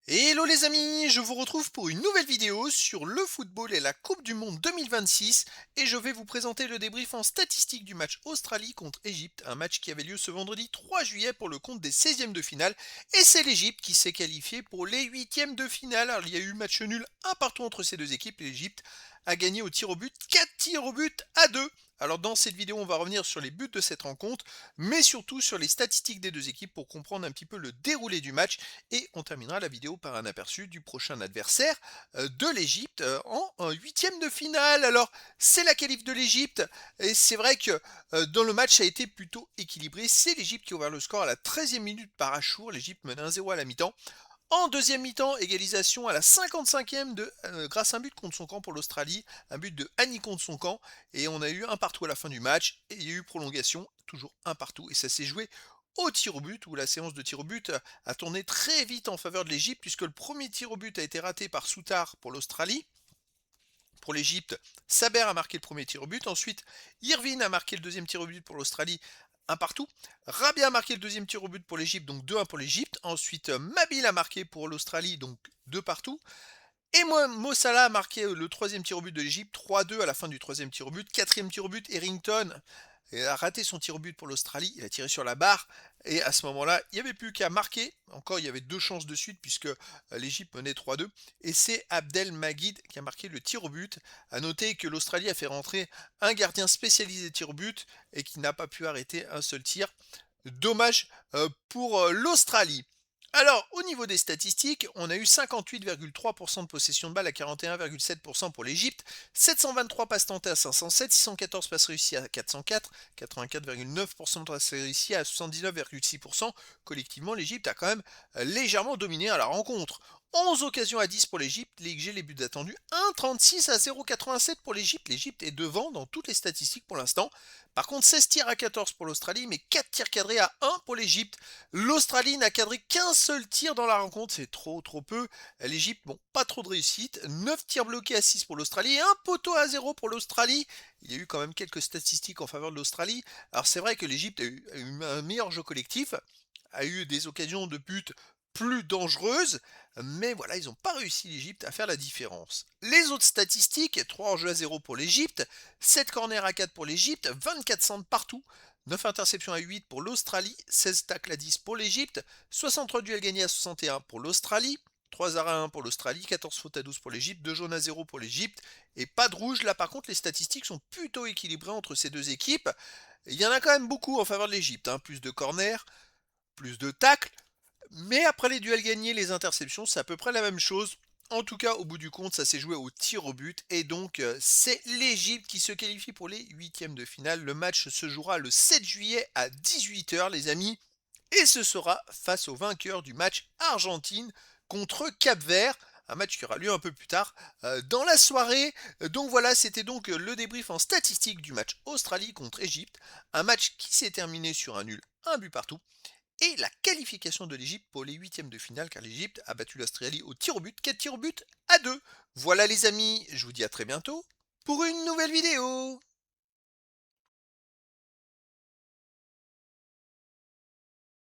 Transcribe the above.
Hello les amis, je vous retrouve pour une nouvelle vidéo sur le football et la Coupe du Monde 2026 et je vais vous présenter le débrief en statistique du match Australie contre Égypte, un match qui avait lieu ce vendredi 3 juillet pour le compte des 16e de finale et c'est l'Égypte qui s'est qualifiée pour les 8e de finale. Alors il y a eu match nul un partout entre ces deux équipes et l'Égypte a gagné au tir au but 4 tirs au but à 2. Alors dans cette vidéo on va revenir sur les buts de cette rencontre mais surtout sur les statistiques des deux équipes pour comprendre un petit peu le déroulé du match et on terminera la vidéo par un aperçu du prochain adversaire de l'Égypte en huitième de finale. Alors, c'est la qualif de l'Égypte et c'est vrai que dans le match, ça a été plutôt équilibré. C'est l'Égypte qui a ouvert le score à la 13e minute par Achour. L'Égypte menait 1-0 à la mi-temps. En deuxième mi-temps, égalisation à la 55e grâce à un but contre son camp pour l'Australie, un but de Hani contre son camp, et on a eu un partout à la fin du match, et il y a eu prolongation, toujours un partout, et ça s'est joué au tir au but, où la séance de tir au but a tourné très vite en faveur de l'Égypte, puisque le premier tir au but a été raté par Soutar pour l'Australie. Pour l'Égypte, Saber a marqué le premier tir au but. Ensuite, Irvine a marqué le deuxième tir au but pour l'Australie, un partout. Rabia a marqué le deuxième tir au but pour l'Égypte, donc 2-1 pour l'Égypte. Ensuite, Mabil a marqué pour l'Australie, donc 2 partout. Et Mo Salah a marqué le troisième tir au but de l'Égypte, 3-2 à la fin du troisième tir au but. Quatrième tir au but, Errington a raté son tir au but pour l'Australie, il a tiré sur la barre, et à ce moment-là, il n'y avait plus qu'à marquer. Encore, il y avait deux chances de suite, puisque l'Égypte menait 3-2, et c'est Abdel Magid qui a marqué le tir au but. À noter que l'Australie a fait rentrer un gardien spécialisé tir au but, et qui n'a pas pu arrêter un seul tir. Dommage pour l'Australie. Alors, au niveau des statistiques, on a eu 58,3% de possession de balle à 41,7% pour l'Égypte, 723 passes tentées à 507, 614 passes réussies à 404, 84,9% de passes réussies à 79,6%. Collectivement, l'Égypte a quand même légèrement dominé à la rencontre. 11 occasions à 10 pour l'Égypte, les buts attendus, 1,36 à 0,87 pour l'Égypte. L'Égypte est devant dans toutes les statistiques pour l'instant. Par contre, 16 tirs à 14 pour l'Australie, mais 4 tirs cadrés à 1 pour l'Égypte. L'Australie n'a cadré qu'un seul tir dans la rencontre, c'est trop peu. L'Égypte, bon, pas trop de réussite. 9 tirs bloqués à 6 pour l'Australie et un poteau à 0 pour l'Australie. Il y a eu quand même quelques statistiques en faveur de l'Australie. Alors c'est vrai que l'Égypte a eu un meilleur jeu collectif, a eu des occasions de but plus dangereuses, mais voilà, ils n'ont pas réussi l'Égypte à faire la différence. Les autres statistiques, 3 en jeu à 0 pour l'Égypte, 7 corners à 4 pour l'Égypte, 24 centres partout, 9 interceptions à 8 pour l'Australie, 16 tacles à 10 pour l'Égypte, 63 duels gagnés à 61 pour l'Australie, 3 arrêts à 1 pour l'Australie, 14 fautes à 12 pour l'Égypte, 2 jaunes à 0 pour l'Égypte, et pas de rouge. Là par contre les statistiques sont plutôt équilibrées entre ces deux équipes. Il y en a quand même beaucoup en faveur de l'Égypte, hein. Plus de corners, plus de tacles, mais après les duels gagnés, les interceptions, c'est à peu près la même chose. En tout cas, au bout du compte, ça s'est joué au tir au but. Et donc, c'est l'Égypte qui se qualifie pour les huitièmes de finale. Le match se jouera le 7 juillet à 18 h, les amis. Et ce sera face au vainqueur du match Argentine contre Cap-Vert. Un match qui aura lieu un peu plus tard dans la soirée. Donc voilà, c'était donc le débrief en statistique du match Australie contre Égypte. Un match qui s'est terminé sur un nul, un but partout, et la qualification de l'Égypte pour les huitièmes de finale, car l'Égypte a battu l'Australie au tir au but, 4 tirs au but à 2. Voilà les amis, je vous dis à très bientôt pour une nouvelle vidéo.